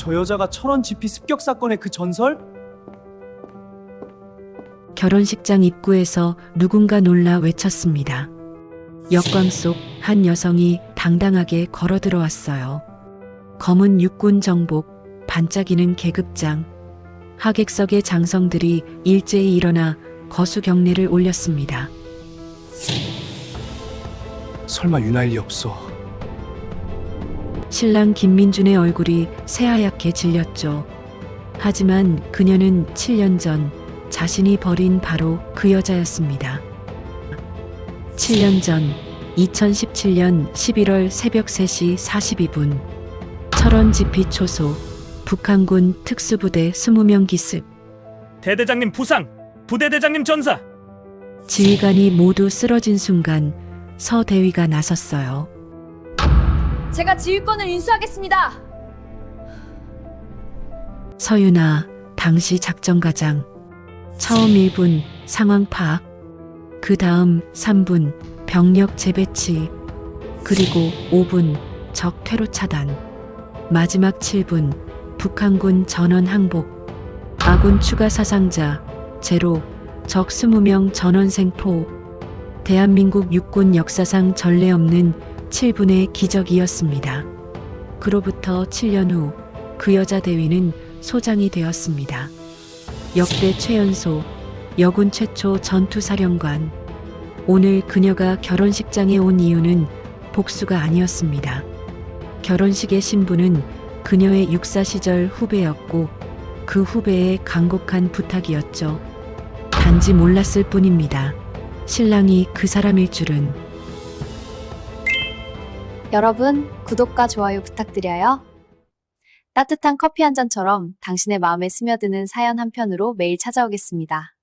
저 여자가 철원 GP 습격 사건의 그 전설? 결혼식장 입구에서 누군가 놀라 외쳤습니다. 역광 속 한 여성이 당당하게 걸어 들어왔어요. 검은 육군 정복, 반짝이는 계급장. 하객석의 장성들이 일제히 일어나 거수 경례를 올렸습니다. 설마 유나일 리 없어. 신랑 김민준의 얼굴이 새하얗게 질렸죠. 하지만 그녀는 7년 전 자신이 버린 바로 그 여자였습니다. 7년 전 2017년 11월 새벽 3시 42분 철원 GP 초소 북한군 특수부대 20명 기습. 대대장님 부상! 부대대장님 전사! 지휘관이 모두 쓰러진 순간 서 대위가 나섰어요. 제가 지휘권을 인수하겠습니다. 서윤아, 당시 작전과장. 처음 1분 상황 파악, 그 다음 3분 병력 재배치, 그리고 5분 적 퇴로 차단, 마지막 7분 북한군 전원 항복, 아군 추가 사상자 제로, 적 20명 전원 생포. 대한민국 육군 역사상 전례 없는 7분의 기적이었습니다. 그로부터 7년 후 그 여자 대위는 소장이 되었습니다. 역대 최연소, 여군 최초 전투사령관. 오늘 그녀가 결혼식장에 온 이유는 복수가 아니었습니다. 결혼식의 신부는 그녀의 육사 시절 후배였고 그 후배의 간곡한 부탁이었죠. 단지 몰랐을 뿐입니다. 신랑이 그 사람일 줄은. 여러분, 구독과 좋아요 부탁드려요. 따뜻한 커피 한 잔처럼 당신의 마음에 스며드는 사연 한 편으로 매일 찾아오겠습니다.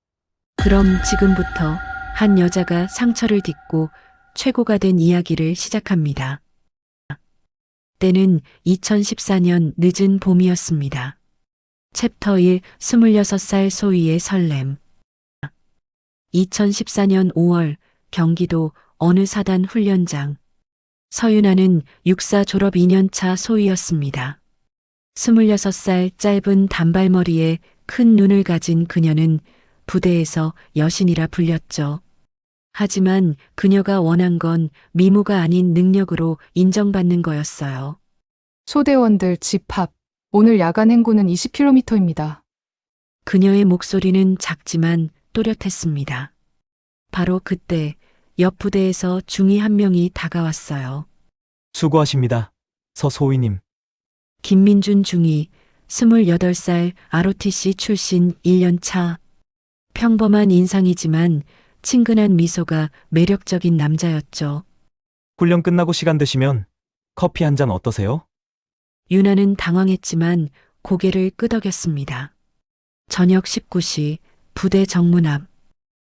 그럼 지금부터 한 여자가 상처를 딛고 최고가 된 이야기를 시작합니다. 때는 2014년 늦은 봄이었습니다. 챕터 1 26살 소희의 설렘. 2014년 5월 경기도 어느 사단 훈련장. 서윤아는 육사 졸업 2년차 소희였습니다. 26살 짧은 단발머리에 큰 눈을 가진 그녀는 부대에서 여신이라 불렸죠. 하지만 그녀가 원한 건 미모가 아닌 능력으로 인정받는 거였어요. 소대원들 집합. 오늘 야간 행군은 20km입니다. 그녀의 목소리는 작지만 또렷했습니다. 바로 그때 옆 부대에서 중위 한 명이 다가왔어요. 수고하십니다. 서소희님. 김민준 중위, 28살 ROTC 출신 1년 차. 평범한 인상이지만 친근한 미소가 매력적인 남자였죠. 훈련 끝나고 시간 되시면 커피 한 잔 어떠세요? 유나는 당황했지만 고개를 끄덕였습니다. 저녁 19시 부대 정문 앞.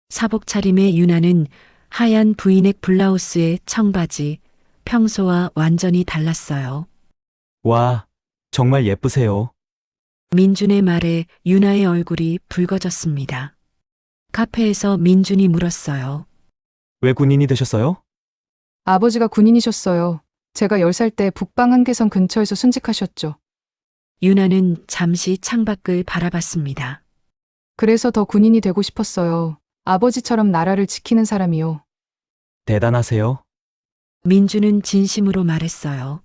사복 차림의 유나는 하얀 브이넥 블라우스에 청바지, 평소와 완전히 달랐어요. 와, 정말 예쁘세요. 민준의 말에 유나의 얼굴이 붉어졌습니다. 카페에서 민준이 물었어요. 왜 군인이 되셨어요? 아버지가 군인이셨어요. 제가 10살 때 북방 한계선 근처에서 순직하셨죠. 유나는 잠시 창밖을 바라봤습니다. 그래서 더 군인이 되고 싶었어요. 아버지처럼 나라를 지키는 사람이요. 대단하세요. 민준은 진심으로 말했어요.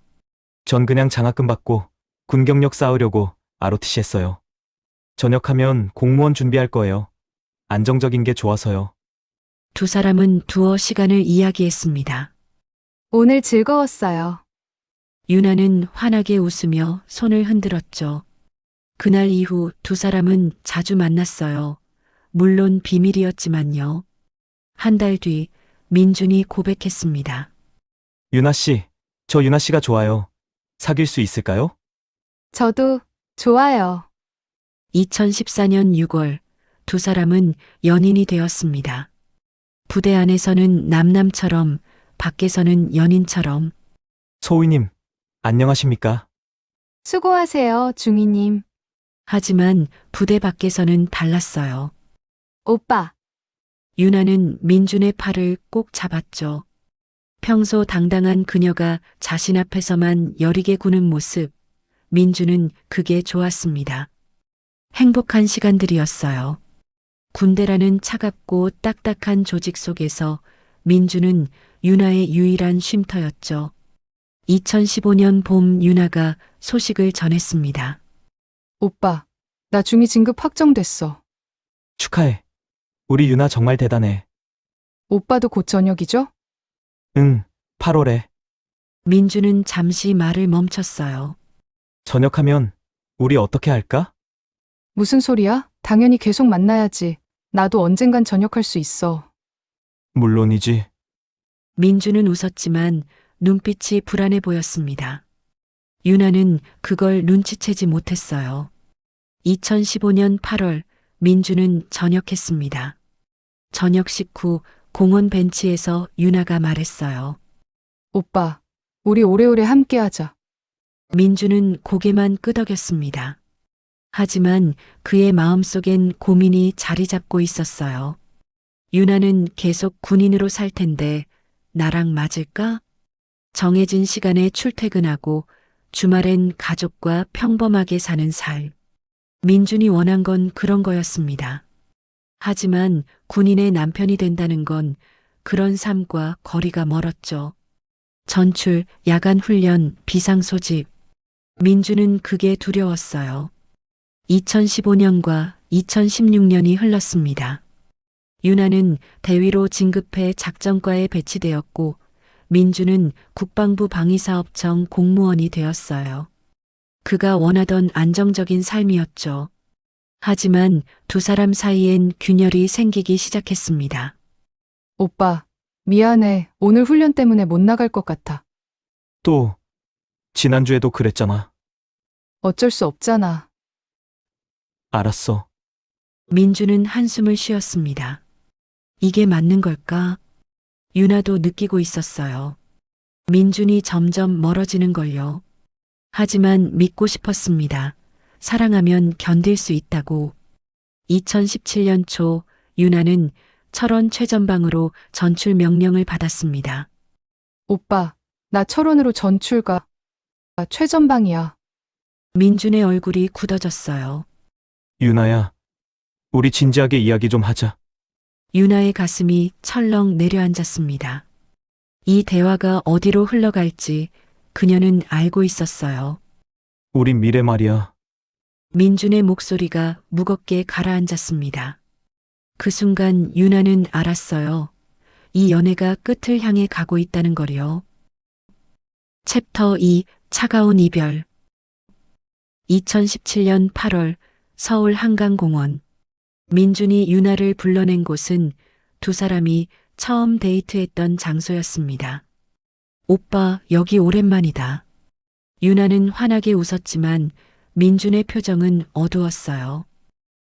전 그냥 장학금 받고 군 경력 쌓으려고 ROTC 했어요. 전역하면 공무원 준비할 거예요. 안정적인 게 좋아서요. 두 사람은 두어 시간을 이야기했습니다. 오늘 즐거웠어요. 유나는 환하게 웃으며 손을 흔들었죠. 그날 이후 두 사람은 자주 만났어요. 물론 비밀이었지만요. 한 달 뒤 민준이 고백했습니다. 유나 씨, 저 유나 씨가 좋아요. 사귈 수 있을까요? 저도 좋아요. 2014년 6월 두 사람은 연인이 되었습니다. 부대 안에서는 남남처럼 밖에서는 연인처럼. 소희님, 안녕하십니까? 수고하세요, 중이님. 하지만 부대 밖에서는 달랐어요. 오빠, 유나는 민준의 팔을 꼭 잡았죠. 평소 당당한 그녀가 자신 앞에서만 여리게 구는 모습, 민주는 그게 좋았습니다. 행복한 시간들이었어요. 군대라는 차갑고 딱딱한 조직 속에서 민주는 유나의 유일한 쉼터였죠. 2015년 봄 유나가 소식을 전했습니다. 오빠, 나 중위 진급 확정됐어. 축하해. 우리 유나 정말 대단해. 오빠도 곧 저녁이죠? 응, 8월에. 민주는 잠시 말을 멈췄어요. 전역하면 우리 어떻게 할까? 무슨 소리야? 당연히 계속 만나야지. 나도 언젠간 전역할 수 있어. 물론이지. 민주는 웃었지만 눈빛이 불안해 보였습니다. 유나는 그걸 눈치채지 못했어요. 2015년 8월 민주는 전역했습니다. 저녁 식후 공원 벤치에서 유나가 말했어요. 오빠, 우리 오래오래 함께하자. 민주는 고개만 끄덕였습니다. 하지만 그의 마음속엔 고민이 자리 잡고 있었어요. 유나는 계속 군인으로 살 텐데 나랑 맞을까? 정해진 시간에 출퇴근하고 주말엔 가족과 평범하게 사는 삶. 민준이 원한 건 그런 거였습니다. 하지만 군인의 남편이 된다는 건 그런 삶과 거리가 멀었죠. 전출, 야간 훈련, 비상 소집. 민주는 그게 두려웠어요. 2015년과 2016년이 흘렀습니다. 유나는 대위로 진급해 작전과에 배치되었고 민주는 국방부 방위사업청 공무원이 되었어요. 그가 원하던 안정적인 삶이었죠. 하지만 두 사람 사이엔 균열이 생기기 시작했습니다. 오빠, 미안해. 오늘 훈련 때문에 못 나갈 것 같아. 또, 지난주에도 그랬잖아. 어쩔 수 없잖아. 알았어. 민주는 한숨을 쉬었습니다. 이게 맞는 걸까? 유나도 느끼고 있었어요. 민준이 점점 멀어지는 걸요. 하지만 믿고 싶었습니다. 사랑하면 견딜 수 있다고. 2017년 초 유나는 철원 최전방으로 전출 명령을 받았습니다. 오빠, 나 철원으로 전출 가. 최전방이야. 민준의 얼굴이 굳어졌어요. 유나야, 우리 진지하게 이야기 좀 하자. 유나의 가슴이 철렁 내려앉았습니다. 이 대화가 어디로 흘러갈지 그녀는 알고 있었어요. 우리 미래 말이야. 민준의 목소리가 무겁게 가라앉았습니다. 그 순간 유나는 알았어요. 이 연애가 끝을 향해 가고 있다는 거요. 챕터 2 차가운 이별 2017년 8월 서울 한강공원 민준이 유나를 불러낸 곳은 두 사람이 처음 데이트했던 장소였습니다. 오빠, 여기 오랜만이다. 유나는 환하게 웃었지만 민준의 표정은 어두웠어요.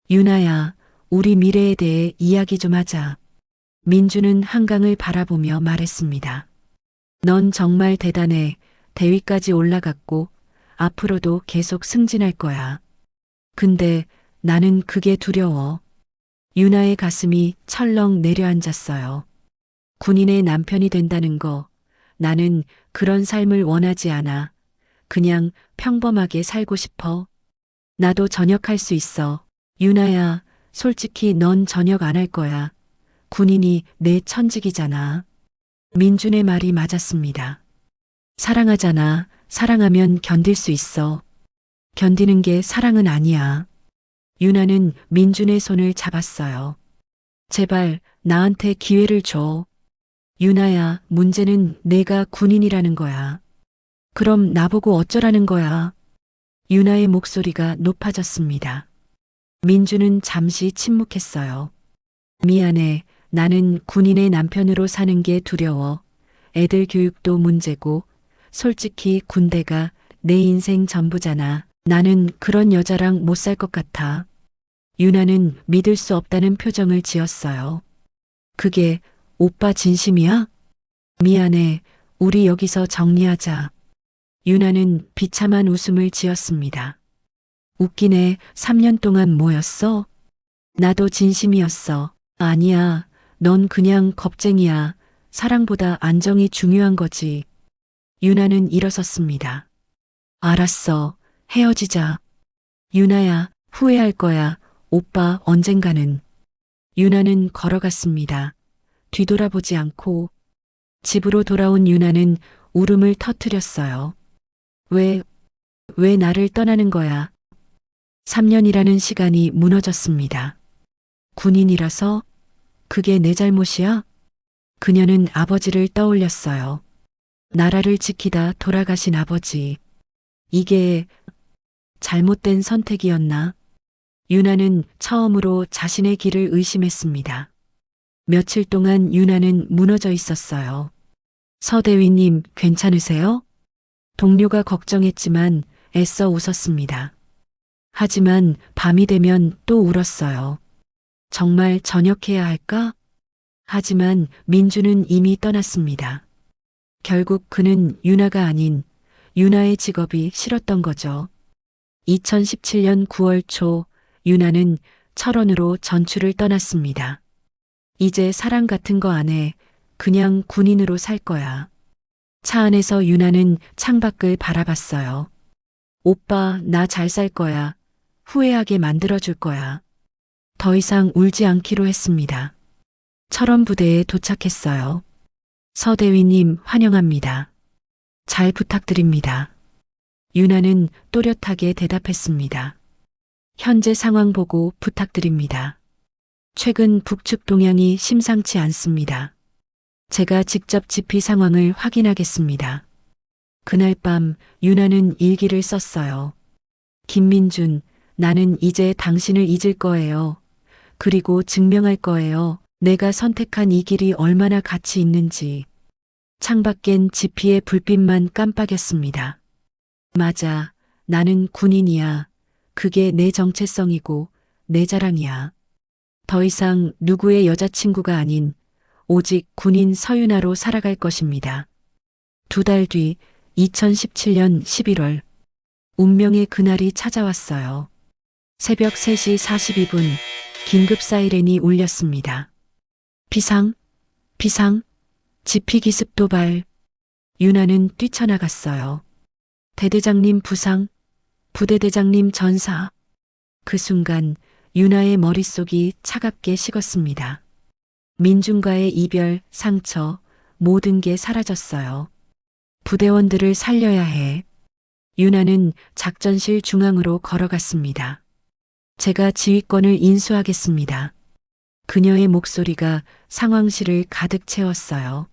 유나야, 우리 미래에 대해 이야기 좀 하자. 민준은 한강을 바라보며 말했습니다. 넌 정말 대단해. 대위까지 올라갔고 앞으로도 계속 승진할 거야. 근데 나는 그게 두려워. 유나의 가슴이 철렁 내려앉았어요. 군인의 남편이 된다는 거, 나는 그런 삶을 원하지 않아. 그냥 평범하게 살고 싶어. 나도 전역할 수 있어. 유나야, 솔직히 넌 전역 안 할 거야. 군인이 내 천직이잖아. 민준의 말이 맞았습니다. 사랑하잖아. 사랑하면 견딜 수 있어. 견디는 게 사랑은 아니야. 유나는 민준의 손을 잡았어요. 제발 나한테 기회를 줘. 유나야, 문제는 내가 군인이라는 거야. 그럼 나보고 어쩌라는 거야. 유나의 목소리가 높아졌습니다. 민준은 잠시 침묵했어요. 미안해. 나는 군인의 남편으로 사는 게 두려워. 애들 교육도 문제고, 솔직히 군대가 내 인생 전부잖아. 나는 그런 여자랑 못 살 것 같아. 유나는 믿을 수 없다는 표정을 지었어요. 그게 오빠 진심이야? 미안해. 우리 여기서 정리하자. 유나는 비참한 웃음을 지었습니다. 웃기네. 3년 동안 뭐였어? 나도 진심이었어. 아니야. 넌 그냥 겁쟁이야. 사랑보다 안정이 중요한 거지. 유나는 일어섰습니다. 알았어. 헤어지자. 유나야, 후회할 거야. 오빠 언젠가는. 유나는 걸어갔습니다. 뒤돌아보지 않고. 집으로 돌아온 유나는 울음을 터뜨렸어요. 왜 나를 떠나는 거야? 3년이라는 시간이 무너졌습니다. 군인이라서? 그게 내 잘못이야? 그녀는 아버지를 떠올렸어요. 나라를 지키다 돌아가신 아버지. 이게 잘못된 선택이었나? 유나는 처음으로 자신의 길을 의심했습니다. 며칠 동안 유나는 무너져 있었어요. 서대위님, 괜찮으세요? 동료가 걱정했지만 애써 웃었습니다. 하지만 밤이 되면 또 울었어요. 정말 전역해야 할까? 하지만 민주는 이미 떠났습니다. 결국 그는 유나가 아닌 유나의 직업이 싫었던 거죠. 2017년 9월 초 유나는 철원으로 전출을 떠났습니다. 이제 사랑 같은 거 안 해. 그냥 군인으로 살 거야. 차 안에서 유나는 창밖을 바라봤어요. 오빠, 나 잘 살 거야. 후회하게 만들어줄 거야. 더 이상 울지 않기로 했습니다. 철원 부대에 도착했어요. 서대위님, 환영합니다. 잘 부탁드립니다. 유나는 또렷하게 대답했습니다. 현재 상황 보고 부탁드립니다. 최근 북측 동향이 심상치 않습니다. 제가 직접 지피 상황을 확인하겠습니다. 그날 밤 유나는 일기를 썼어요. 김민준, 나는 이제 당신을 잊을 거예요. 그리고 증명할 거예요. 내가 선택한 이 길이 얼마나 가치 있는지. 창밖엔 지피의 불빛만 깜빡였습니다. 맞아, 나는 군인이야. 그게 내 정체성이고 내 자랑이야. 더 이상 누구의 여자친구가 아닌 오직 군인 서윤아로 살아갈 것입니다. 2달 뒤 2017년 11월 운명의 그날이 찾아왔어요. 새벽 3시 42분 긴급 사이렌이 울렸습니다. 비상, 지피 기습 도발. 유나는 뛰쳐나갔어요. 대대장님 부상, 부대대장님 전사. 그 순간 유나의 머릿속이 차갑게 식었습니다. 민준과의 이별, 상처, 모든 게 사라졌어요. 부대원들을 살려야 해. 유나는 작전실 중앙으로 걸어갔습니다. 제가 지휘권을 인수하겠습니다. 그녀의 목소리가 상황실을 가득 채웠어요.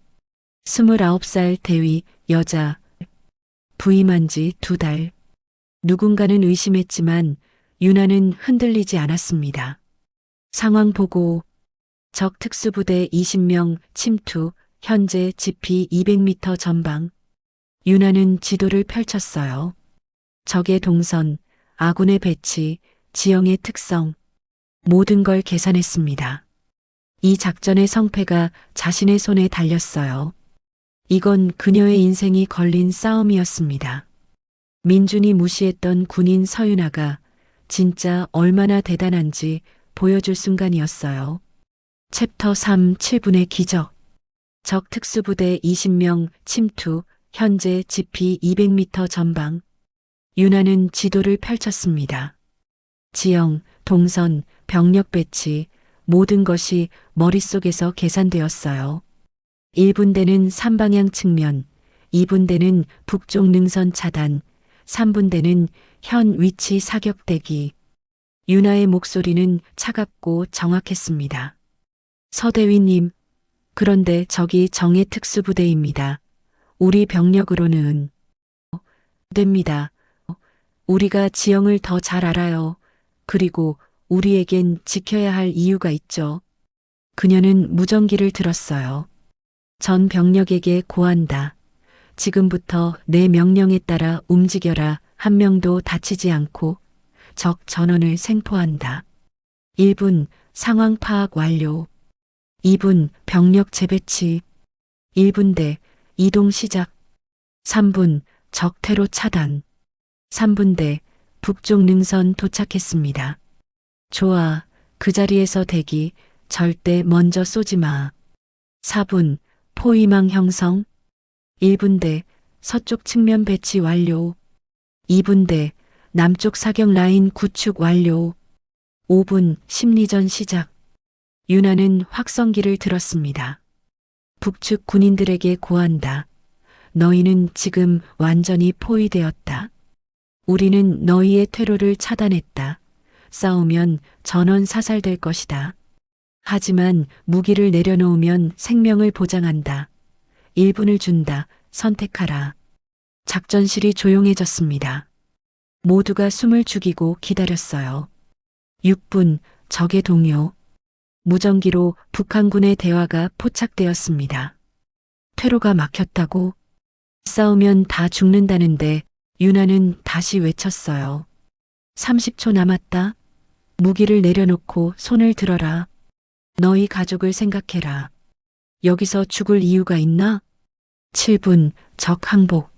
29살 대위, 여자. 부임한 지 2달. 누군가는 의심했지만 유나는 흔들리지 않았습니다. 상황 보고 적 특수부대 20명 침투, 현재 지피 200m 전방. 유나는 지도를 펼쳤어요. 적의 동선, 아군의 배치, 지형의 특성, 모든 걸 계산했습니다. 이 작전의 성패가 자신의 손에 달렸어요. 이건 그녀의 인생이 걸린 싸움이었습니다. 민준이 무시했던 군인 서윤아가 진짜 얼마나 대단한지 보여줄 순간이었어요. 챕터 3 7분의 기적. 적 특수부대 20명 침투, 현재 지피 200m 전방. 유나는 지도를 펼쳤습니다. 지형, 동선, 병력 배치, 모든 것이 머릿속에서 계산되었어요. 1분대는 3방향 측면, 2분대는 북쪽 능선 차단, 3분대는 현 위치 사격 대기. 유나의 목소리는 차갑고 정확했습니다. 서대위님, 그런데 저기 정예 특수부대입니다. 우리 병력으로는 됩니다. 우리가 지형을 더 잘 알아요. 그리고 우리에겐 지켜야 할 이유가 있죠. 그녀는 무전기를 들었어요. 전 병력에게 고한다. 지금부터 내 명령에 따라 움직여라. 한 명도 다치지 않고 적 전원을 생포한다. 1분 상황 파악 완료. 2분 병력 재배치. 1분대 이동 시작. 3분 적 퇴로 차단. 3분대 북쪽 능선 도착했습니다. 좋아, 그 자리에서 대기. 절대 먼저 쏘지 마. 4분 포위망 형성. 1분대 서쪽 측면 배치 완료. 2분대 남쪽 사격 라인 구축 완료. 5분 심리전 시작. 윤하는 확성기를 들었습니다. 북측 군인들에게 고한다. 너희는 지금 완전히 포위되었다. 우리는 너희의 퇴로를 차단했다. 싸우면 전원 사살될 것이다. 하지만 무기를 내려놓으면 생명을 보장한다. 1분을 준다. 선택하라. 작전실이 조용해졌습니다. 모두가 숨을 죽이고 기다렸어요. 6분 적의 동요. 무전기로 북한군의 대화가 포착되었습니다. 퇴로가 막혔다고? 싸우면 다 죽는다는데 윤하는 다시 외쳤어요. 30초 남았다. 무기를 내려놓고 손을 들어라. 너희 가족을 생각해라. 여기서 죽을 이유가 있나? 7분 적 항복.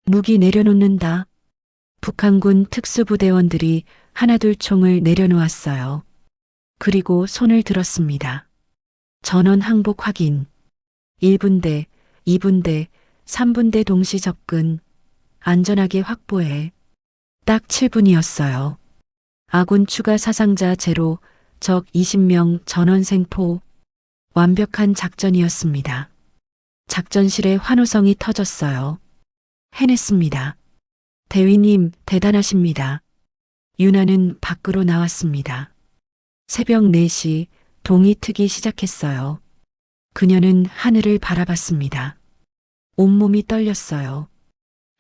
무기 내려놓는다. 북한군 특수부대원들이 하나둘 총을 내려놓았어요. 그리고 손을 들었습니다. 전원 항복 확인. 1분대, 2분대, 3분대 동시 접근. 안전하게 확보해. 딱 7분이었어요. 아군 추가 사상자 제로, 적 20명 전원 생포. 완벽한 작전이었습니다. 작전실에 환호성이 터졌어요. 해냈습니다. 대위님 대단하십니다. 윤하는 밖으로 나왔습니다. 새벽 4시 동이 트기 시작했어요. 그녀는 하늘을 바라봤습니다. 온몸이 떨렸어요.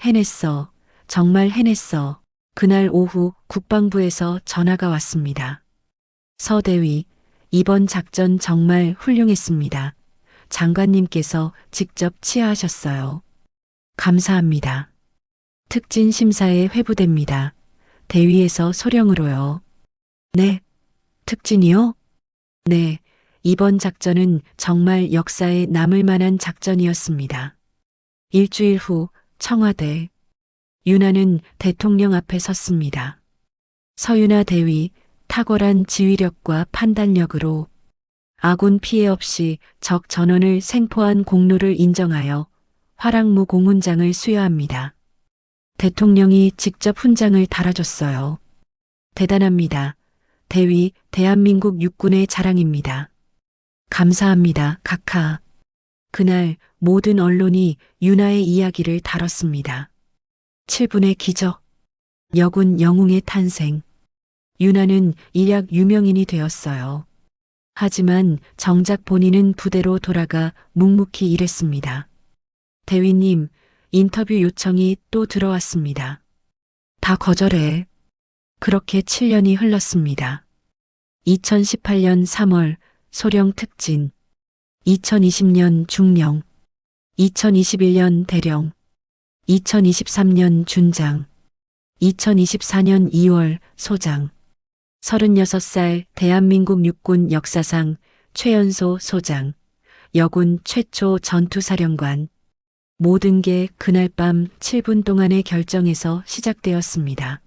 해냈어. 정말 해냈어. 그날 오후 국방부에서 전화가 왔습니다. 서대위, 이번 작전 정말 훌륭했습니다. 장관님께서 직접 치하하셨어요. 감사합니다. 특진 심사에 회부됩니다. 대위에서 소령으로요. 네. 특진이요? 네. 이번 작전은 정말 역사에 남을 만한 작전이었습니다. 일주일 후 청와대. 윤하는 대통령 앞에 섰습니다. 서윤아 대위, 탁월한 지휘력과 판단력으로 아군 피해 없이 적 전원을 생포한 공로를 인정하여 화랑무 공훈장을 수여합니다. 대통령이 직접 훈장을 달아줬어요. 대단합니다. 대위, 대한민국 육군의 자랑입니다. 감사합니다, 각하. 그날 모든 언론이 윤하의 이야기를 다뤘습니다. 7분의 기적. 여군 영웅의 탄생. 윤하는 일약 유명인이 되었어요. 하지만 정작 본인은 부대로 돌아가 묵묵히 일했습니다. 대위님, 인터뷰 요청이 또 들어왔습니다. 다 거절해. 그렇게 7년이 흘렀습니다. 2018년 3월 소령 특진, 2020년 중령, 2021년 대령, 2023년 준장, 2024년 2월 소장, 36살 대한민국 육군 역사상 최연소 소장, 여군 최초 전투사령관. 모든 게 그날 밤 7분 동안의 결정에서 시작되었습니다.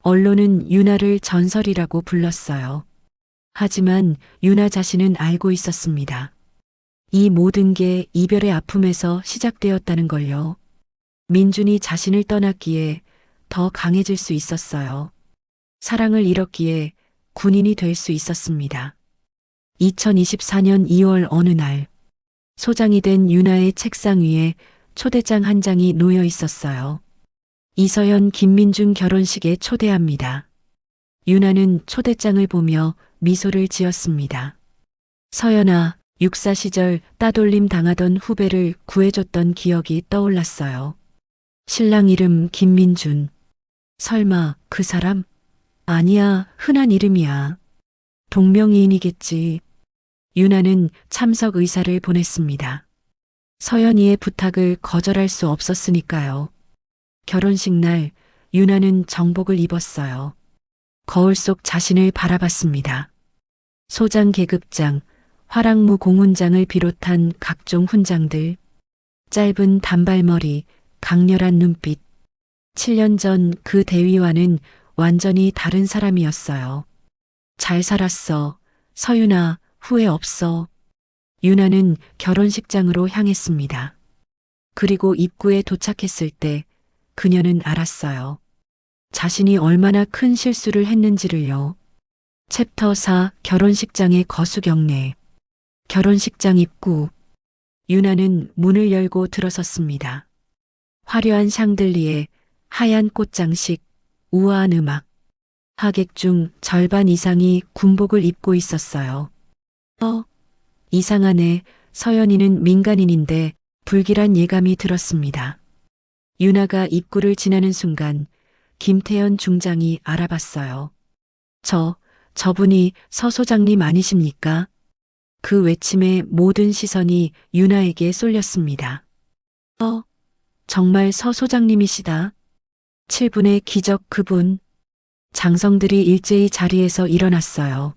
언론은 윤하를 전설이라고 불렀어요. 하지만 윤하 자신은 알고 있었습니다. 이 모든 게 이별의 아픔에서 시작되었다는 걸요. 민준이 자신을 떠났기에 더 강해질 수 있었어요. 사랑을 잃었기에 군인이 될 수 있었습니다. 2024년 2월 어느 날, 소장이 된 윤하의 책상 위에 초대장 한 장이 놓여 있었어요. 이서연 김민준 결혼식에 초대합니다. 윤하는 초대장을 보며 미소를 지었습니다. 서연아, 육사 시절 따돌림 당하던 후배를 구해줬던 기억이 떠올랐어요. 신랑 이름 김민준. 설마 그 사람? 아니야, 흔한 이름이야. 동명이인이겠지. 윤하는 참석 의사를 보냈습니다. 서연이의 부탁을 거절할 수 없었으니까요. 결혼식 날 윤하는 정복을 입었어요. 거울 속 자신을 바라봤습니다. 소장 계급장, 화랑무 공훈장을 비롯한 각종 훈장들, 짧은 단발머리, 강렬한 눈빛. 7년 전 그 대위와는 완전히 다른 사람이었어요. 잘 살았어. 서윤아, 후회 없어. 윤하는 결혼식장으로 향했습니다. 그리고 입구에 도착했을 때 그녀는 알았어요. 자신이 얼마나 큰 실수를 했는지를요. 챕터 4 결혼식장의 거수경례. 결혼식장 입구. 유나는 문을 열고 들어섰습니다. 화려한 샹들리에 하얀 꽃장식, 우아한 음악. 하객 중 절반 이상이 군복을 입고 있었어요. 이상하네. 서연이는 민간인인데 불길한 예감이 들었습니다. 유나가 입구를 지나는 순간 김태현 중장이 알아봤어요. 저분이 서 소장님 아니십니까? 그 외침에 모든 시선이 유나에게 쏠렸습니다. 정말 서 소장님이시다. 7분의 기적 그분. 장성들이 일제히 자리에서 일어났어요.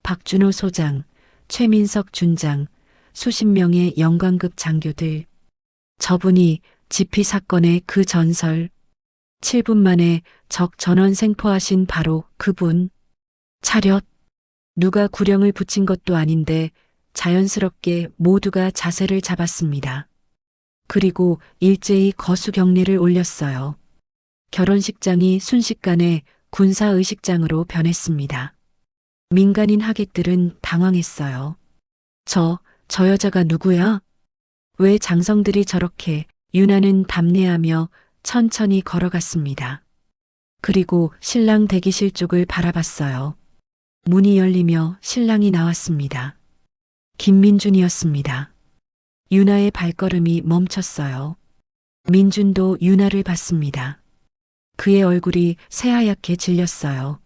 박준호 소장, 최민석 준장, 수십 명의 영광급 장교들. 저분이 지피 사건의 그 전설. 7분 만에 적 전원 생포하신 바로 그분. 차렷. 누가 구령을 붙인 것도 아닌데 자연스럽게 모두가 자세를 잡았습니다. 그리고 일제히 거수경례를 올렸어요. 결혼식장이 순식간에 군사의식장으로 변했습니다. 민간인 하객들은 당황했어요. 저 여자가 누구야? 왜 장성들이 저렇게? 유나는 답례하며 천천히 걸어갔습니다. 그리고 신랑 대기실 쪽을 바라봤어요. 문이 열리며 신랑이 나왔습니다. 김민준이었습니다. 유나의 발걸음이 멈췄어요. 민준도 유나를 봤습니다. 그의 얼굴이 새하얗게 질렸어요.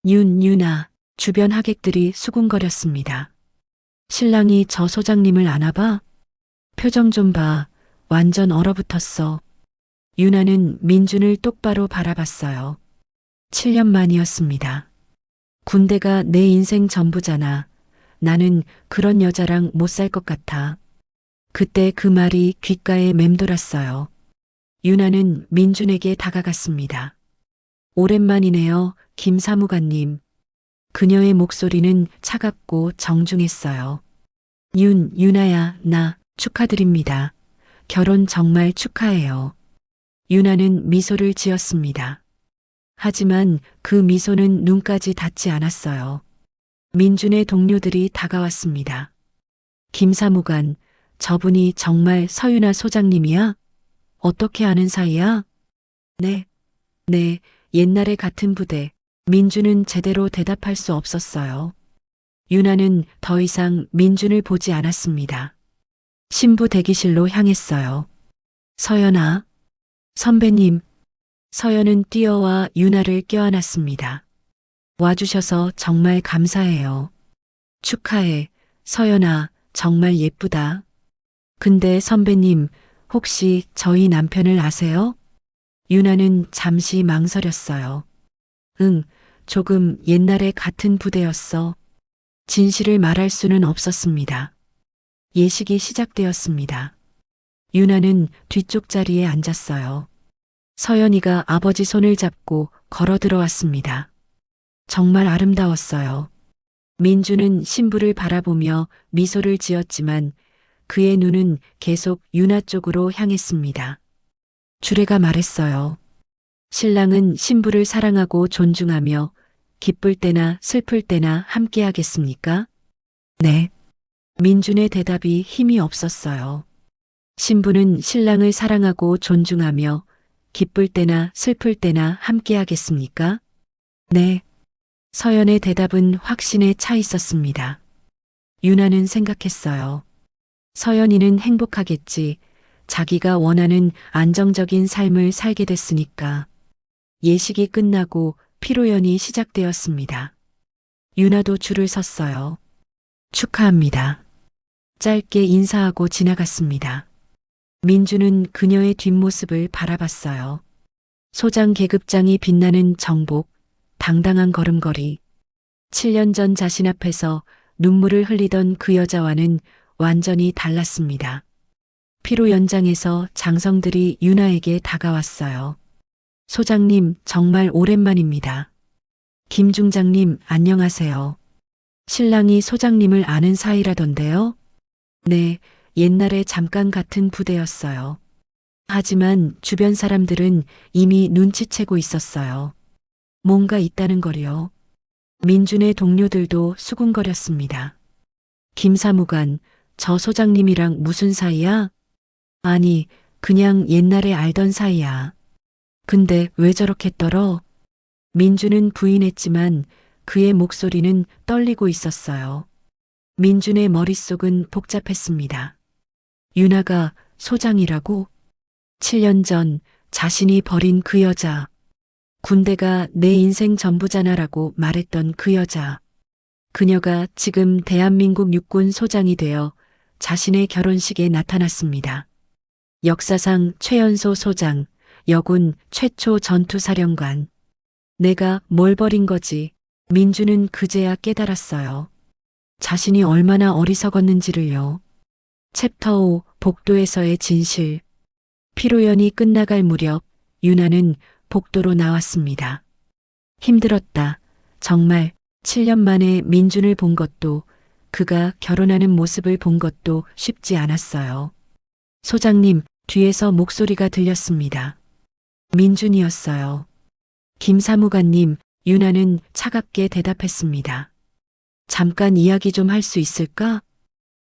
유나, 주변 하객들이 수군거렸습니다. 신랑이 저 소장님을 아나봐? 표정 좀 봐. 완전 얼어붙었어. 유나는 민준을 똑바로 바라봤어요. 7년 만이었습니다. 군대가 내 인생 전부잖아. 나는 그런 여자랑 못 살 것 같아. 그때 그 말이 귓가에 맴돌았어요. 유나는 민준에게 다가갔습니다. 오랜만이네요, 김 사무관님. 그녀의 목소리는 차갑고 정중했어요. 유나야, 나 축하드립니다. 결혼 정말 축하해요. 유나는 미소를 지었습니다. 하지만 그 미소는 눈까지 닿지 않았어요. 민준의 동료들이 다가왔습니다. 김 사무관, 저분이 정말 서유나 소장님이야? 어떻게 아는 사이야? 네, 옛날에 같은 부대. 민준은 제대로 대답할 수 없었어요. 유나는 더 이상 민준을 보지 않았습니다. 신부 대기실로 향했어요. 서연아, 선배님. 서연은 뛰어와 유나를 껴안았습니다. 와주셔서 정말 감사해요. 축하해, 서연아, 정말 예쁘다. 근데 선배님, 혹시 저희 남편을 아세요? 유나는 잠시 망설였어요. 응, 조금 옛날에 같은 부대였어. 진실을 말할 수는 없었습니다. 예식이 시작되었습니다. 유나는 뒤쪽 자리에 앉았어요. 서연이가 아버지 손을 잡고 걸어 들어왔습니다. 정말 아름다웠어요. 민주는 신부를 바라보며 미소를 지었지만 그의 눈은 계속 유나 쪽으로 향했습니다. 주례가 말했어요. 신랑은 신부를 사랑하고 존중하며 기쁠 때나 슬플 때나 함께 하겠습니까? 네. 민준의 대답이 힘이 없었어요. 신부는 신랑을 사랑하고 존중하며 기쁠 때나 슬플 때나 함께 하겠습니까? 네. 서연의 대답은 확신에 차 있었습니다. 유나는 생각했어요. 서연이는 행복하겠지. 자기가 원하는 안정적인 삶을 살게 됐으니까. 예식이 끝나고 피로연이 시작되었습니다. 유나도 줄을 섰어요. 축하합니다. 짧게 인사하고 지나갔습니다. 민주는 그녀의 뒷모습을 바라봤어요. 소장 계급장이 빛나는 정복, 당당한 걸음걸이. 7년 전 자신 앞에서 눈물을 흘리던 그 여자와는 완전히 달랐습니다. 피로 연장에서 장성들이 유나에게 다가왔어요. 소장님, 정말 오랜만입니다. 김 중장님, 안녕하세요. 신랑이 소장님을 아는 사이라던데요? 네, 옛날에 잠깐 같은 부대였어요. 하지만 주변 사람들은 이미 눈치채고 있었어요. 뭔가 있다는 거요. 민준의 동료들도 수군거렸습니다. 김사무관, 저 소장님이랑 무슨 사이야? 아니, 그냥 옛날에 알던 사이야. 근데 왜 저렇게 떨어? 민준은 부인했지만 그의 목소리는 떨리고 있었어요. 민준의 머릿속은 복잡했습니다. 유나가 소장이라고? 7년 전 자신이 버린 그 여자. 군대가 내 인생 전부잖아라고 말했던 그 여자. 그녀가 지금 대한민국 육군 소장이 되어 자신의 결혼식에 나타났습니다. 역사상 최연소 소장, 여군 최초 전투사령관. 내가 뭘 버린 거지? 민주는 그제야 깨달았어요. 자신이 얼마나 어리석었는지를요. 챕터 5 복도에서의 진실. 피로연이 끝나갈 무렵 유나는 복도로 나왔습니다. 힘들었다. 정말 7년 만에 민준을 본 것도 그가 결혼하는 모습을 본 것도 쉽지 않았어요. 소장님, 뒤에서 목소리가 들렸습니다. 민준이었어요. 김사무관님, 유나는 차갑게 대답했습니다. 잠깐 이야기 좀 할 수 있을까?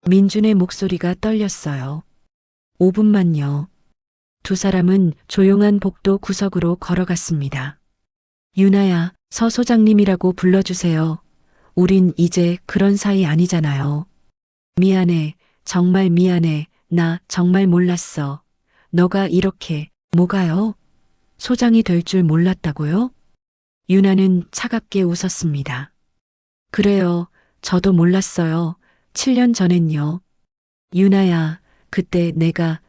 민준의 목소리가 떨렸어요. 5분만요. 두 사람은 조용한 복도 구석으로 걸어갔습니다. 유나야, 서 소장님이라고 불러주세요. 우린 이제 그런 사이 아니잖아요. 미안해, 정말 미안해. 나 정말 몰랐어. 너가 이렇게, 뭐가요? 소장이 될 줄 몰랐다고요? 유나는 차갑게 웃었습니다. 그래요, 저도 몰랐어요. 7년 전엔요. 유나야, 그때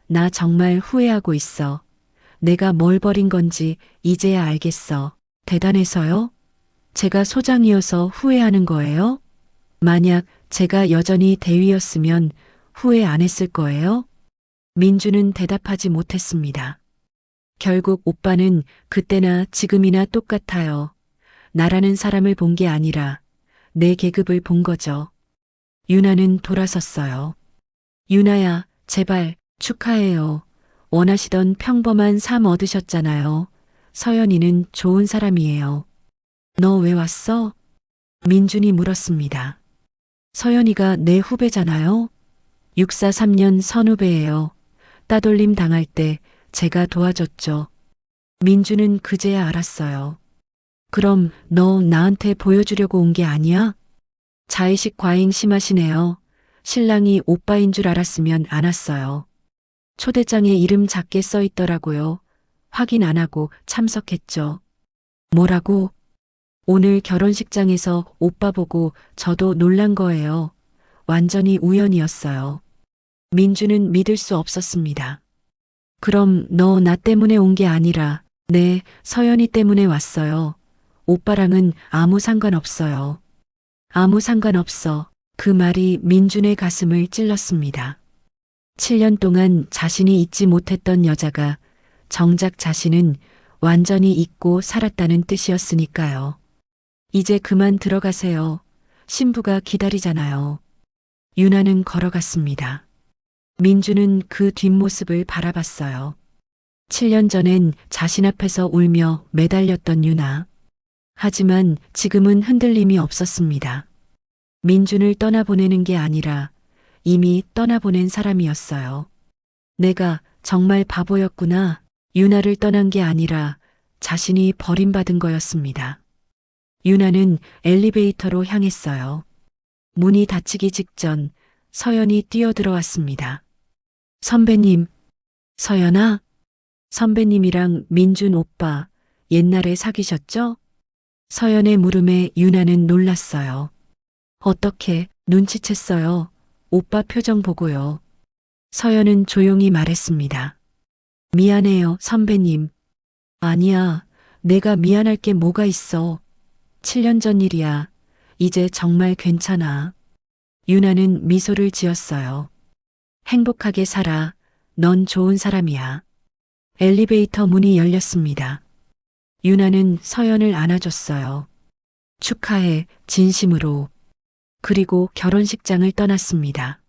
나 정말 후회하고 있어. 내가 뭘 버린 건지 이제야 알겠어. 대단해서요? 제가 소장이어서 후회하는 거예요? 만약 제가 여전히 대위였으면 후회 안 했을 거예요? 민주는 대답하지 못했습니다. 결국 오빠는 그때나 지금이나 똑같아요. 나라는 사람을 본 게 아니라 내 계급을 본 거죠. 유나는 돌아섰어요. 유나야, 제발 축하해요. 원하시던 평범한 삶 얻으셨잖아요. 서연이는 좋은 사람이에요. 너 왜 왔어? 민준이 물었습니다. 서연이가 내 후배잖아요. 643년 선후배예요. 따돌림 당할 때 제가 도와줬죠. 민준은 그제야 알았어요. 그럼 너 나한테 보여주려고 온 게 아니야? 자의식 과잉 심하시네요. 신랑이 오빠인 줄 알았으면 안 왔어요. 초대장에 이름 작게 써 있더라고요. 확인 안 하고 참석했죠. 뭐라고? 오늘 결혼식장에서 오빠 보고 저도 놀란 거예요. 완전히 우연이었어요. 민주는 믿을 수 없었습니다. 그럼 너 나 때문에 온 게 아니라 네, 서연이 때문에 왔어요. 오빠랑은 아무 상관없어요. 아무 상관없어. 그 말이 민준의 가슴을 찔렀습니다. 7년 동안 자신이 잊지 못했던 여자가 정작 자신은 완전히 잊고 살았다는 뜻이었으니까요. 이제 그만 들어가세요. 신부가 기다리잖아요. 유나는 걸어갔습니다. 민주는 그 뒷모습을 바라봤어요. 7년 전엔 자신 앞에서 울며 매달렸던 유나. 하지만 지금은 흔들림이 없었습니다. 민준을 떠나보내는 게 아니라 이미 떠나보낸 사람이었어요. 내가 정말 바보였구나. 유나를 떠난 게 아니라 자신이 버림받은 거였습니다. 유나는 엘리베이터로 향했어요. 문이 닫히기 직전 서연이 뛰어들어왔습니다. 선배님, 서연아? 선배님이랑 민준 오빠 옛날에 사귀셨죠? 서연의 물음에 유나는 놀랐어요. 어떻게 눈치챘어요? 오빠 표정 보고요. 서연은 조용히 말했습니다. 미안해요, 선배님. 아니야, 내가 미안할 게 뭐가 있어. 7년 전 일이야. 이제 정말 괜찮아. 유나는 미소를 지었어요. 행복하게 살아. 넌 좋은 사람이야. 엘리베이터 문이 열렸습니다. 유나는 서연을 안아줬어요. 축하해, 진심으로. 그리고 결혼식장을 떠났습니다.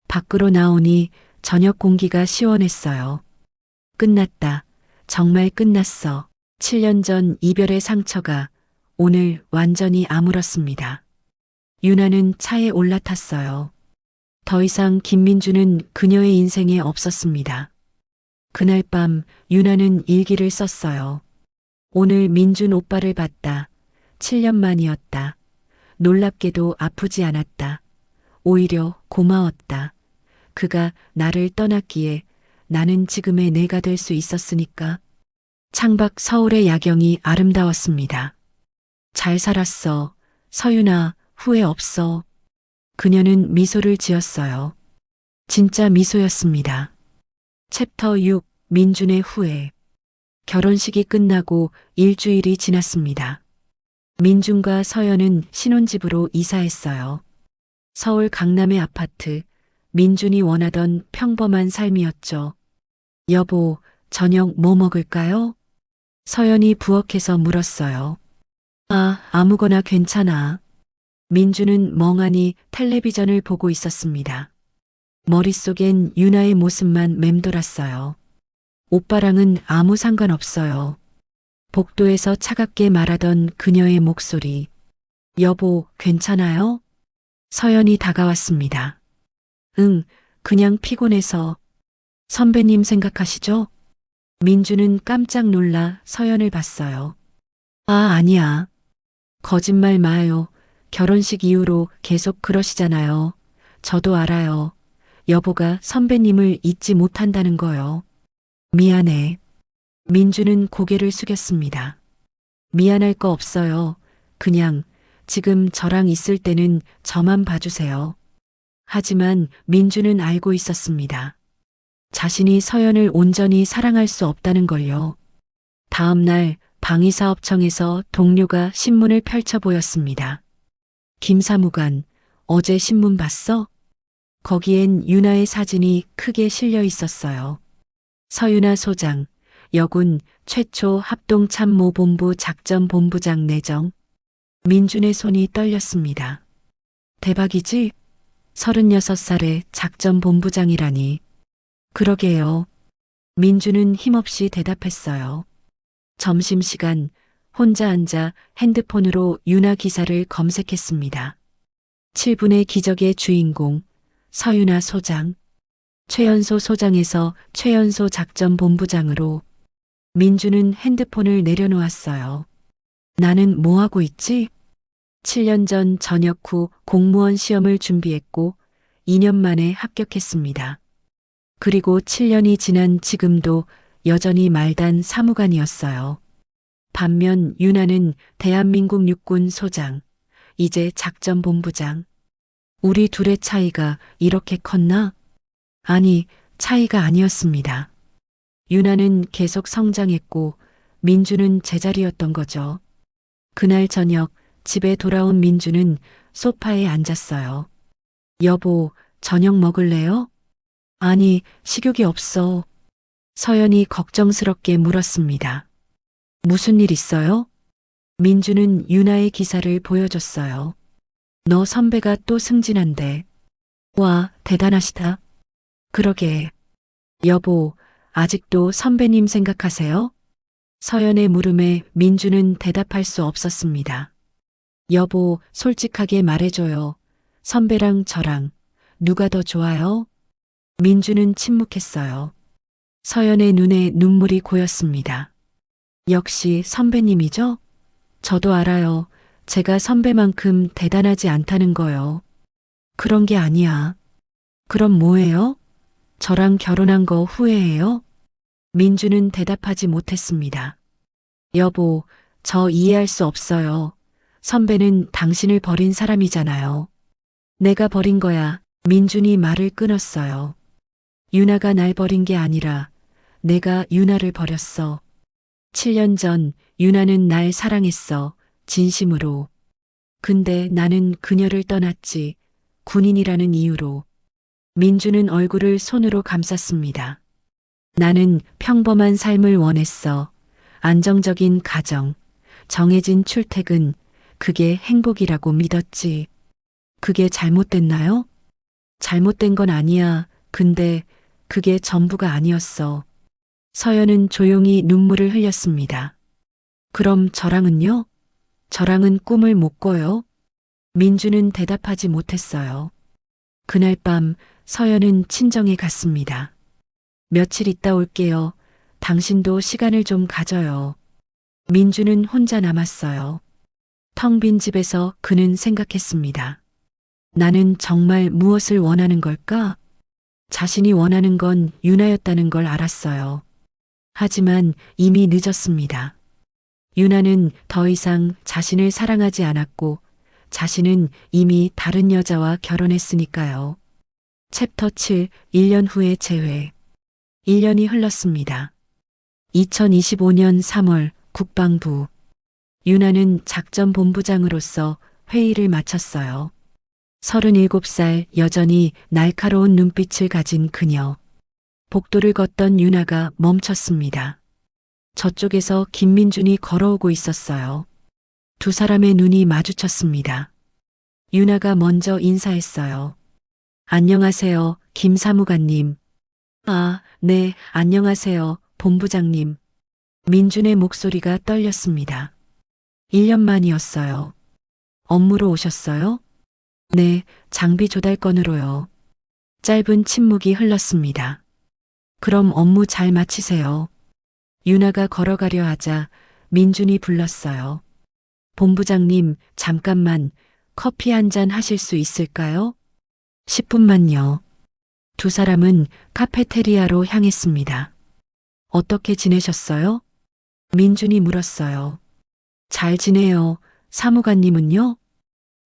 밖으로 나오니 저녁 공기가 시원했어요. 끝났다. 정말 끝났어. 7년 전 이별의 상처가 오늘 완전히 아물었습니다. 유나는 차에 올라탔어요. 더 이상 김민주는 그녀의 인생에 없었습니다. 그날 밤 유나는 일기를 썼어요. 오늘 민준 오빠를 봤다. 7년 만이었다. 놀랍게도 아프지 않았다. 오히려 고마웠다. 그가 나를 떠났기에 나는 지금의 내가 될 수 있었으니까. 창밖 서울의 야경이 아름다웠습니다. 잘 살았어. 서윤아, 후회 없어. 그녀는 미소를 지었어요. 진짜 미소였습니다. 챕터 6 민준의 후회. 결혼식이 끝나고 일주일이 지났습니다. 민준과 서연은 신혼집으로 이사했어요. 서울 강남의 아파트, 민준이 원하던 평범한 삶이었죠. 여보, 저녁 뭐 먹을까요? 서연이 부엌에서 물었어요. 아, 아무거나 괜찮아. 민준은 멍하니 텔레비전을 보고 있었습니다. 머릿속엔 유나의 모습만 맴돌았어요. 오빠랑은 아무 상관없어요. 복도에서 차갑게 말하던 그녀의 목소리. 여보, 괜찮아요? 서연이 다가왔습니다. 응, 그냥 피곤해서. 선배님 생각하시죠? 민주는 깜짝 놀라 서연을 봤어요. 아, 아니야. 거짓말 마요. 결혼식 이후로 계속 그러시잖아요. 저도 알아요. 여보가 선배님을 잊지 못한다는 거요. 미안해. 민주는 고개를 숙였습니다. 미안할 거 없어요. 그냥 지금 저랑 있을 때는 저만 봐주세요. 하지만 민주는 알고 있었습니다. 자신이 서연을 온전히 사랑할 수 없다는 걸요. 다음 날 방위사업청에서 동료가 신문을 펼쳐 보였습니다. 김사무관, 어제 신문 봤어? 거기엔 유나의 사진이 크게 실려 있었어요. 서윤아 소장, 여군 최초 합동참모본부 작전본부장 내정. 민준의 손이 떨렸습니다. 대박이지? 36살의 작전본부장이라니. 그러게요. 민준은 힘없이 대답했어요. 점심시간 혼자 앉아 핸드폰으로 유나 기사를 검색했습니다. 7분의 기적의 주인공, 서윤아 소장. 최연소 소장에서 최연소 작전본부장으로. 민주는 핸드폰을 내려놓았어요. 나는 뭐하고 있지? 7년 전 전역 후 공무원 시험을 준비했고 2년 만에 합격했습니다. 그리고 7년이 지난 지금도 여전히 말단 사무관이었어요. 반면 유나는 대한민국 육군 소장, 이제 작전본부장. 우리 둘의 차이가 이렇게 컸나? 아니, 차이가 아니었습니다. 유나는 계속 성장했고 민주는 제자리였던 거죠. 그날 저녁 집에 돌아온 민주는 소파에 앉았어요. 여보, 저녁 먹을래요? 아니, 식욕이 없어. 서연이 걱정스럽게 물었습니다. 무슨 일 있어요? 민주는 유나의 기사를 보여줬어요. 너 선배가 또 승진한대. 와, 대단하시다. 그러게. 여보, 아직도 선배님 생각하세요? 서연의 물음에 민주는 대답할 수 없었습니다. 여보, 솔직하게 말해줘요. 선배랑 저랑 누가 더 좋아요? 민주는 침묵했어요. 서연의 눈에 눈물이 고였습니다. 역시 선배님이죠? 저도 알아요. 제가 선배만큼 대단하지 않다는 거요. 그런 게 아니야. 그럼 뭐예요? 저랑 결혼한 거 후회해요? 민주는 대답하지 못했습니다. 여보, 저 이해할 수 없어요. 선배는 당신을 버린 사람이잖아요. 내가 버린 거야. 민준이 말을 끊었어요. 유나가 날 버린 게 아니라 내가 유나를 버렸어. 7년 전 유나는 날 사랑했어. 진심으로. 근데 나는 그녀를 떠났지. 군인이라는 이유로. 민주는 얼굴을 손으로 감쌌습니다. 나는 평범한 삶을 원했어. 안정적인 가정, 정해진 출퇴근, 그게 행복이라고 믿었지. 그게 잘못됐나요? 잘못된 건 아니야. 근데 그게 전부가 아니었어. 서연은 조용히 눈물을 흘렸습니다. 그럼 저랑은요? 저랑은 꿈을 못 꿔요? 민주는 대답하지 못했어요. 그날 밤 서연은 친정에 갔습니다. 며칠 있다 올게요. 당신도 시간을 좀 가져요. 민주는 혼자 남았어요. 텅 빈 집에서 그는 생각했습니다. 나는 정말 무엇을 원하는 걸까? 자신이 원하는 건 유나였다는 걸 알았어요. 하지만 이미 늦었습니다. 유나는 더 이상 자신을 사랑하지 않았고 자신은 이미 다른 여자와 결혼했으니까요. 챕터 7, 1년 후의 재회. 1년이 흘렀습니다. 2025년 3월 국방부. 유나는 작전본부장으로서 회의를 마쳤어요. 37살 여전히 날카로운 눈빛을 가진 그녀. 복도를 걷던 유나가 멈췄습니다. 저쪽에서 김민준이 걸어오고 있었어요. 두 사람의 눈이 마주쳤습니다. 유나가 먼저 인사했어요. 안녕하세요, 김 사무관님. 아, 네, 안녕하세요, 본부장님. 민준의 목소리가 떨렸습니다. 1년 만이었어요. 업무로 오셨어요? 네, 장비 조달 건으로요. 짧은 침묵이 흘렀습니다. 그럼 업무 잘 마치세요. 유나가 걸어가려 하자 민준이 불렀어요. 본부장님, 잠깐만 커피 한 잔 하실 수 있을까요? 10분만요. 두 사람은 카페테리아로 향했습니다. 어떻게 지내셨어요? 민준이 물었어요. 잘 지내요. 사무관님은요?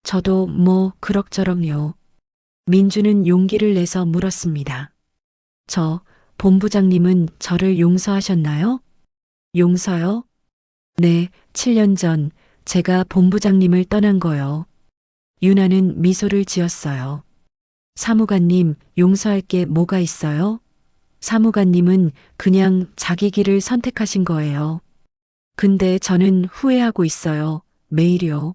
저도 뭐 그럭저럭요. 민준은 용기를 내서 물었습니다. 본부장님은 저를 용서하셨나요? 용서요? 네, 7년 전 제가 본부장님을 떠난 거요. 유나는 미소를 지었어요. 사무관님, 용서할 게 뭐가 있어요? 사무관님은 그냥 자기 길을 선택하신 거예요. 근데 저는 후회하고 있어요. 매일요.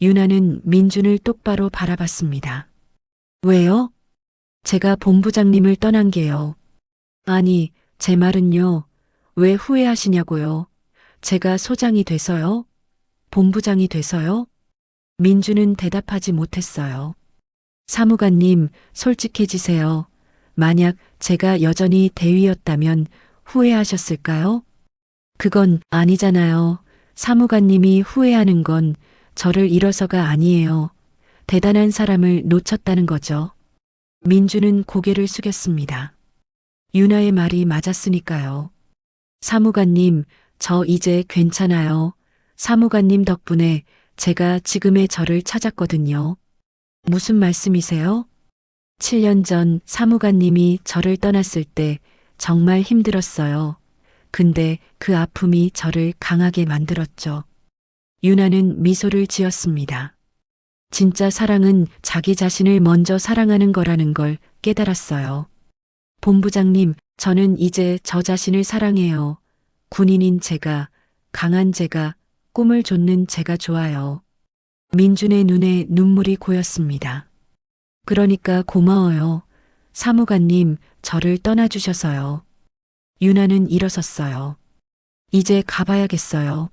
유나는 민준을 똑바로 바라봤습니다. 왜요? 제가 본부장님을 떠난 게요. 아니, 제 말은요. 왜 후회하시냐고요. 제가 소장이 돼서요? 본부장이 돼서요? 민준은 대답하지 못했어요. 사무관님, 솔직해지세요. 만약 제가 여전히 대위였다면 후회하셨을까요? 그건 아니잖아요. 사무관님이 후회하는 건 저를 잃어서가 아니에요. 대단한 사람을 놓쳤다는 거죠. 민준은 고개를 숙였습니다. 유나의 말이 맞았으니까요. 사무관님, 저 이제 괜찮아요. 사무관님 덕분에 제가 지금의 저를 찾았거든요. 무슨 말씀이세요? 7년 전 사무관님이 저를 떠났을 때 정말 힘들었어요. 근데 그 아픔이 저를 강하게 만들었죠. 유나는 미소를 지었습니다. 진짜 사랑은 자기 자신을 먼저 사랑하는 거라는 걸 깨달았어요. 본부장님, 저는 이제 저 자신을 사랑해요. 군인인 제가, 강한 제가, 꿈을 좇는 제가 좋아요. 민준의 눈에 눈물이 고였습니다. 그러니까 고마워요. 사무관님, 저를 떠나주셔서요. 유나는 일어섰어요. 이제 가봐야겠어요.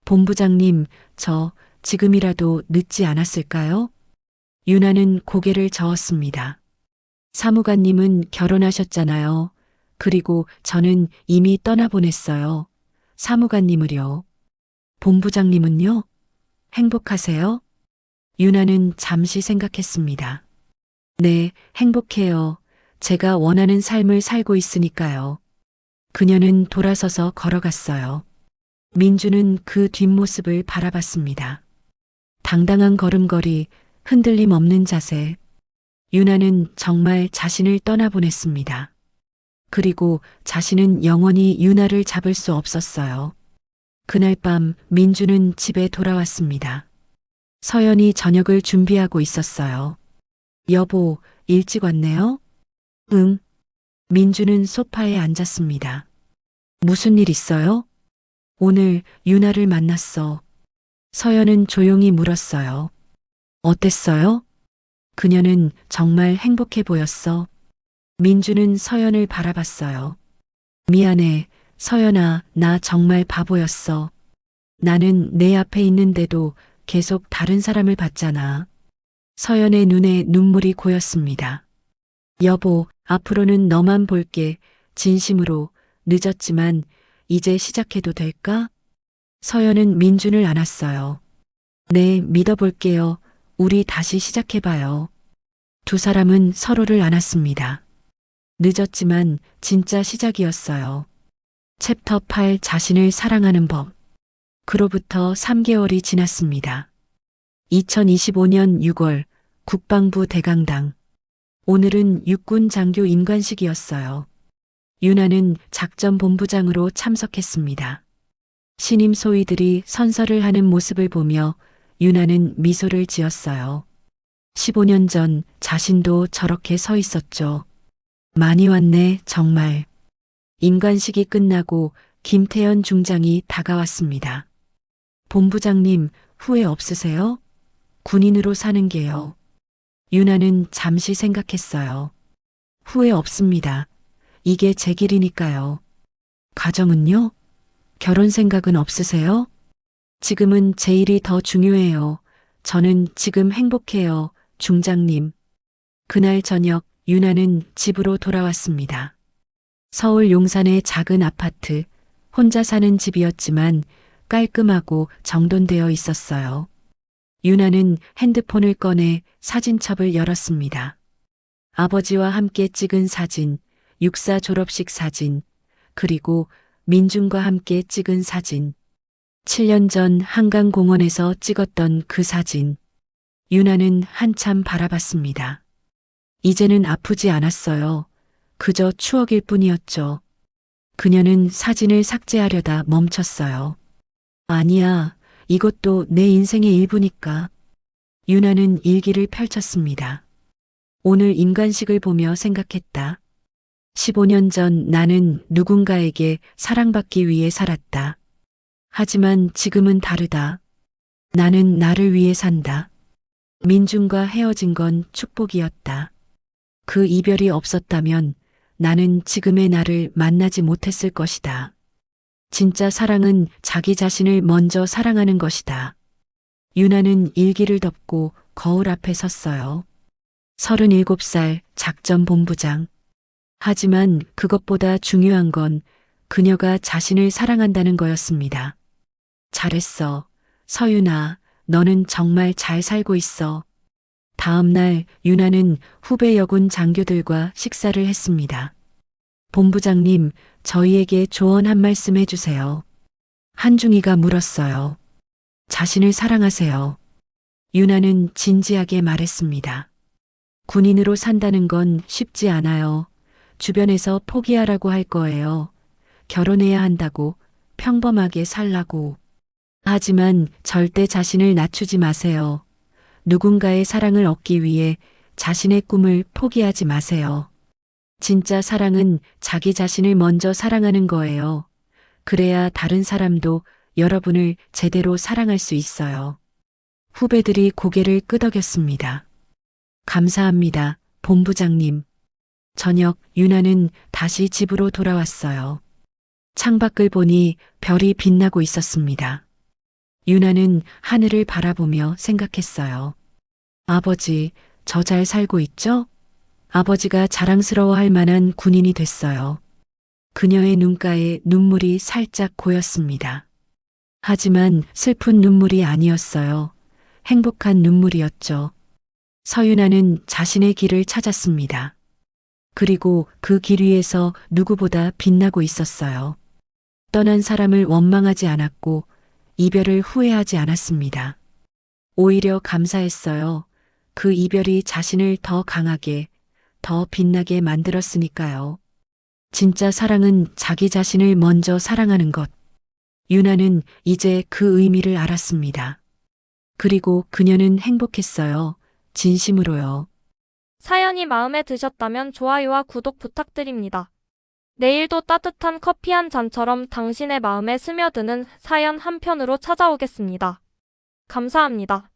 본부장님, 저 지금이라도 늦지 않았을까요? 유나는 고개를 저었습니다. 사무관님은 결혼하셨잖아요. 그리고 저는 이미 떠나보냈어요. 사무관님을요. 본부장님은요? 행복하세요? 유나는 잠시 생각했습니다. 네, 행복해요. 제가 원하는 삶을 살고 있으니까요. 그녀는 돌아서서 걸어갔어요. 민주는 그 뒷모습을 바라봤습니다. 당당한 걸음걸이, 흔들림 없는 자세. 유나는 정말 자신을 떠나보냈습니다. 그리고 자신은 영원히 유나를 잡을 수 없었어요. 그날 밤 민주는 집에 돌아왔습니다. 서연이 저녁을 준비하고 있었어요. 여보, 일찍 왔네요? 응. 민주는 소파에 앉았습니다. 무슨 일 있어요? 오늘 유나를 만났어. 서연은 조용히 물었어요. 어땠어요? 그녀는 정말 행복해 보였어. 민주는 서연을 바라봤어요. 미안해, 서연아, 나 정말 바보였어. 나는 내 앞에 있는데도 계속 다른 사람을 봤잖아. 서연의 눈에 눈물이 고였습니다. 여보, 앞으로는 너만 볼게. 진심으로. 늦었지만 이제 시작해도 될까? 서연은 민준을 안았어요. 네, 믿어볼게요. 우리 다시 시작해봐요. 두 사람은 서로를 안았습니다. 늦었지만 진짜 시작이었어요. 챕터 8 자신을 사랑하는 법. 그로부터 3개월이 지났습니다. 2025년 6월 국방부 대강당. 오늘은 육군 장교 임관식이었어요. 윤하는 작전본부장으로 참석했습니다. 신임 소위들이 선서를 하는 모습을 보며 윤하는 미소를 지었어요. 15년 전 자신도 저렇게 서 있었죠. 많이 왔네, 정말. 임관식이 끝나고 김태현 중장이 다가왔습니다. 본부장님, 후회 없으세요? 군인으로 사는 게요. 윤하는 잠시 생각했어요. 후회 없습니다. 이게 제 길이니까요. 가정은요? 결혼 생각은 없으세요? 지금은 제 일이 더 중요해요. 저는 지금 행복해요, 중장님. 그날 저녁 윤하는 집으로 돌아왔습니다. 서울 용산의 작은 아파트, 혼자 사는 집이었지만 깔끔하고 정돈되어 있었어요. 윤하는 핸드폰을 꺼내 사진첩을 열었습니다. 아버지와 함께 찍은 사진, 육사 졸업식 사진, 그리고 민준과 함께 찍은 사진. 7년 전 한강공원에서 찍었던 그 사진. 윤하는 한참 바라봤습니다. 이제는 아프지 않았어요. 그저 추억일 뿐이었죠. 그녀는 사진을 삭제하려다 멈췄어요. 아니야, 이것도 내 인생의 일부니까. 윤하는 일기를 펼쳤습니다. 오늘 임관식을 보며 생각했다. 15년 전 나는 누군가에게 사랑받기 위해 살았다. 하지만 지금은 다르다. 나는 나를 위해 산다. 민준과 헤어진 건 축복이었다. 그 이별이 없었다면 나는 지금의 나를 만나지 못했을 것이다. 진짜 사랑은 자기 자신을 먼저 사랑하는 것이다. 윤하는 일기를 덮고 거울 앞에 섰어요. 37살 작전본부장. 하지만 그것보다 중요한 건 그녀가 자신을 사랑한다는 거였습니다. 잘했어. 서윤아, 너는 정말 잘 살고 있어. 다음 날 윤하는 후배 여군 장교들과 식사를 했습니다. 본부장님, 저희에게 조언 한 말씀 해주세요. 한중이가 물었어요. 자신을 사랑하세요. 윤하는 진지하게 말했습니다. 군인으로 산다는 건 쉽지 않아요. 주변에서 포기하라고 할 거예요. 결혼해야 한다고, 평범하게 살라고. 하지만 절대 자신을 낮추지 마세요. 누군가의 사랑을 얻기 위해 자신의 꿈을 포기하지 마세요. 진짜 사랑은 자기 자신을 먼저 사랑하는 거예요. 그래야 다른 사람도 여러분을 제대로 사랑할 수 있어요. 후배들이 고개를 끄덕였습니다. 감사합니다, 본부장님. 저녁 윤하는 다시 집으로 돌아왔어요. 창밖을 보니 별이 빛나고 있었습니다. 윤하는 하늘을 바라보며 생각했어요. 아버지, 저 잘 살고 있죠? 아버지가 자랑스러워할 만한 군인이 됐어요. 그녀의 눈가에 눈물이 살짝 고였습니다. 하지만 슬픈 눈물이 아니었어요. 행복한 눈물이었죠. 서윤아는 자신의 길을 찾았습니다. 그리고 그 길 위에서 누구보다 빛나고 있었어요. 떠난 사람을 원망하지 않았고 이별을 후회하지 않았습니다. 오히려 감사했어요. 그 이별이 자신을 더 강하게, 더 빛나게 만들었으니까요. 진짜 사랑은 자기 자신을 먼저 사랑하는 것. 윤아는 이제 그 의미를 알았습니다. 그리고 그녀는 행복했어요. 진심으로요. 사연이 마음에 드셨다면 좋아요와 구독 부탁드립니다. 내일도 따뜻한 커피 한 잔처럼 당신의 마음에 스며드는 사연 한 편으로 찾아오겠습니다. 감사합니다.